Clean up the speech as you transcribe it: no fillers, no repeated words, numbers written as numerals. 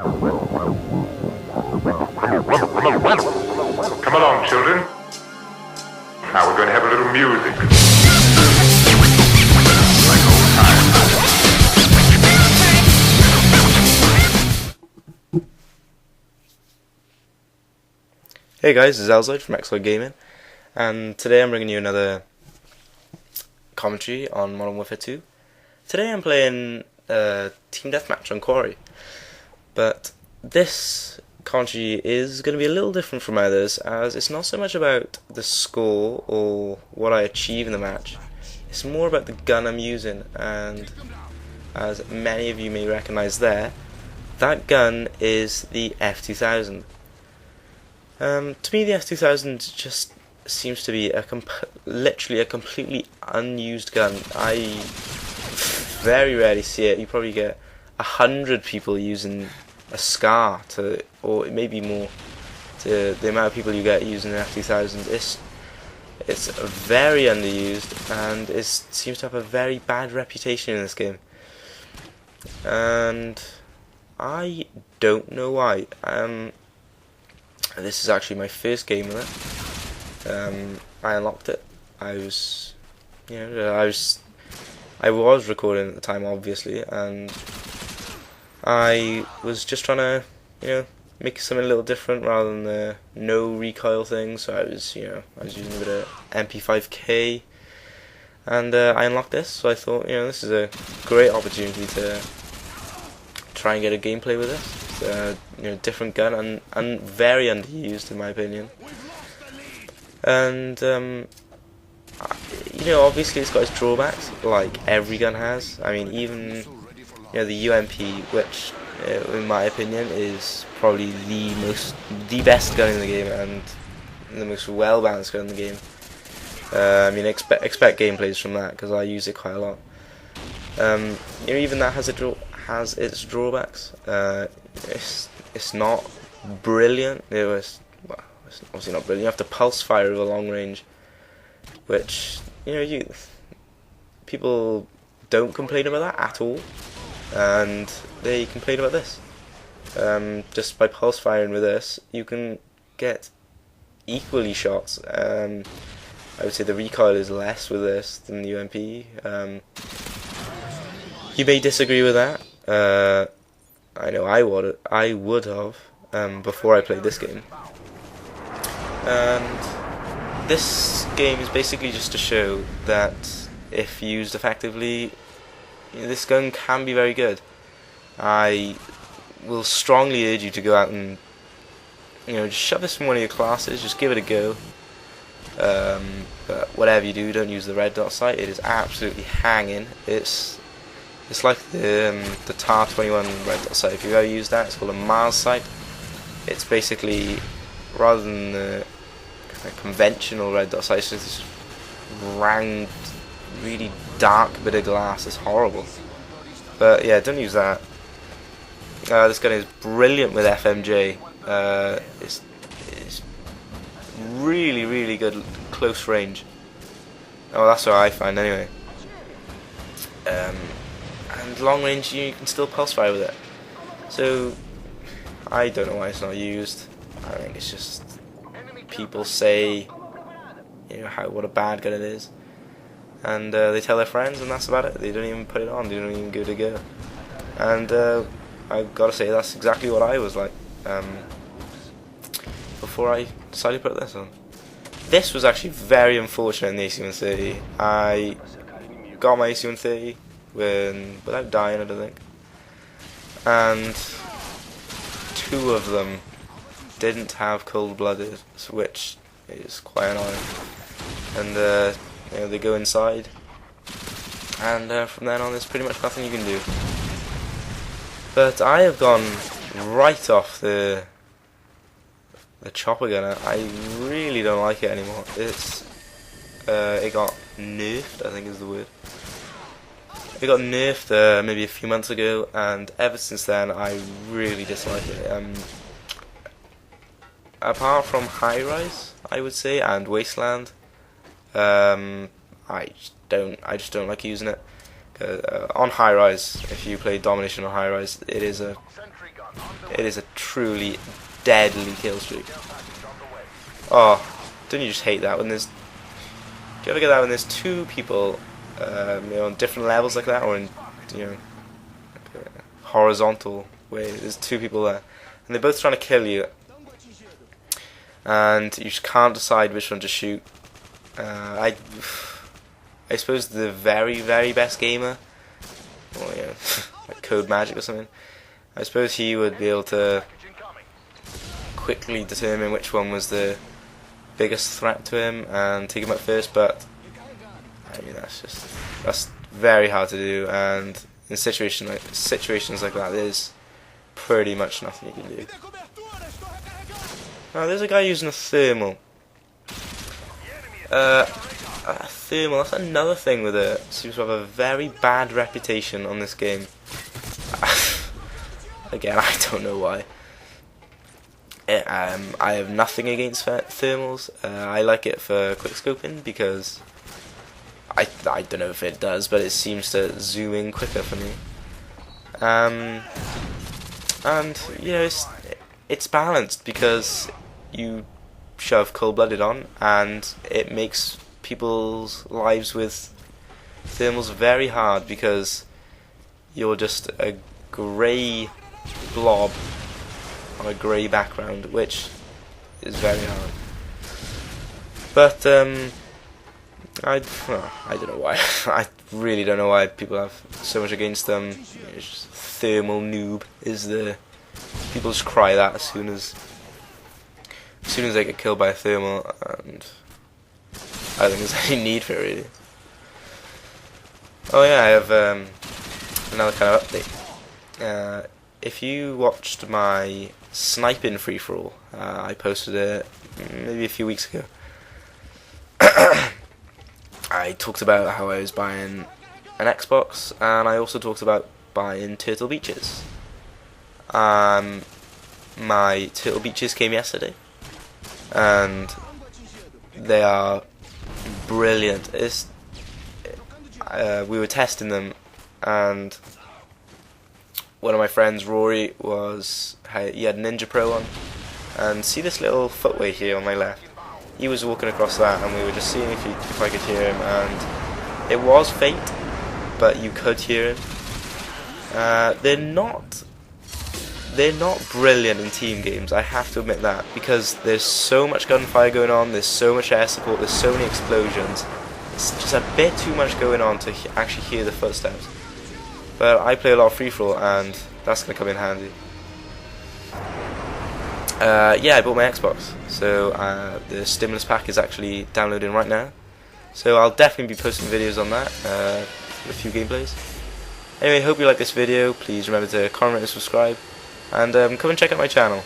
Come along, children. Now we're going to have a little music. Like old times. Hey guys, this is Exoid from Exoidgaming, and today I'm bringing you another commentary on Modern Warfare 2. Today I'm playing Team Deathmatch on Quarry, but this commentary is going to be a little different from others, as it's not so much about the score or what I achieve in the match. It's more about the gun I'm using, and as many of you may recognise there, that gun is the F2000. To me, the F2000 just seems to be literally a completely unused gun. I very rarely see it. You probably get 100 people using a SCAR or maybe more, to the amount of people you get using an F2000. It's very underused, and it seems to have a very bad reputation in this game. And I don't know why. This is actually my first game with it. I unlocked it. I was recording at the time, obviously, and I was just trying to, make something a little different rather than the no recoil thing. So I was using a bit of MP5K, and I unlocked this. So I thought, this is a great opportunity to try and get a gameplay with this. Different gun and very underused in my opinion. And obviously it's got its drawbacks, like every gun has. I mean, even the UMP, which in my opinion is probably the best gun in the game and the most well balanced gun in the game. Expect gameplays from that, because I use it quite a lot. Even that has its drawbacks. It's not brilliant. It's obviously not brilliant. You have to pulse fire with a long range, which people don't complain about that at all, and they complain about this. Just by pulse firing with this, you can get equally shots. I would say the recoil is less with this than the UMP. You may disagree with that. I know I would have before I played this game. And this game is basically just to show that if used effectively, this gun can be very good. I will strongly urge you to go out and just shove this in one of your classes. Just give it a go. But whatever you do, don't use the red dot sight. It is absolutely hanging. It's like the TAR-21 red dot sight. If you've ever used that, it's called a Mars sight. It's basically, rather than the conventional red dot sight, it's just this round, really dark bit of glass. It's horrible. But yeah, don't use that. This gun is brilliant with FMJ. It's really, really good close range. Oh, that's what I find anyway. And long range, you can still pulse fire with it. So I don't know why it's not used. I think it's just people say what a bad gun it is, and they tell their friends, and that's about it. They don't even put it on. They don't even give it a go. And I've got to say, that's exactly what I was like before I decided to put this on. This was actually very unfortunate in the AC-130. I got my AC-130 without dying, I don't think, and two of them didn't have cold-blooded, which is quite annoying. And they go inside, and from then on there's pretty much nothing you can do. But I have gone right off the chopper gun. I really don't like it anymore. It got nerfed, I think is the word. It got nerfed maybe a few months ago, and ever since then I really dislike it. Apart from High Rise, I would say, and Wasteland, I just don't like using it. On High Rise, if you play Domination on High Rise, it is a It is a truly deadly kill streak. Oh, don't you just hate that when there's... Do you ever get that when there's two people, on different levels like that, or in, like a horizontal way? There's two people there, and they're both trying to kill you, and you just can't decide which one to shoot. I suppose the very, very best gamer, or like Code Magic or something, I suppose he would be able to quickly determine which one was the biggest threat to him and take him out first, but I mean that's very hard to do, and in situations like that there's pretty much nothing you can do. Now there's a guy using a thermal. A thermal, that's another thing with it. Seems to have a very bad reputation on this game. Again, I don't know why. I have nothing against thermals. I like it for quickscoping because I don't know if it does, but it seems to zoom in quicker for me. And it's balanced because you shove cold-blooded on, and it makes people's lives with thermals very hard because you're just a grey blob on a grey background, which is very hard. But I don't know why. I really don't know why people have so much against them. It's just thermal noob is the people just cry that as soon as they get killed by a thermal, and I don't think there's any need for it really. Oh yeah, I have another kind of update. If you watched my sniping free-for-all, I posted it maybe a few weeks ago. I talked about how I was buying an Xbox, and I also talked about buying Turtle Beaches. My Turtle Beaches came yesterday, and they are brilliant. We were testing them, and one of my friends, Rory, he had Ninja Pro on, and see this little footway here on my left? He was walking across that, and we were just seeing if I could hear him, and it was faint, but you could hear him. They're not brilliant in team games, I have to admit that, because there's so much gunfire going on, there's so much air support, there's so many explosions. It's just a bit too much going on to actually hear the footsteps. But I play a lot of free-for-all, and that's going to come in handy. Yeah, I bought my Xbox, so the stimulus pack is actually downloading right now. So I'll definitely be posting videos on that, with a few gameplays. Anyway, hope you like this video. Please remember to comment and subscribe, and come and check out my channel.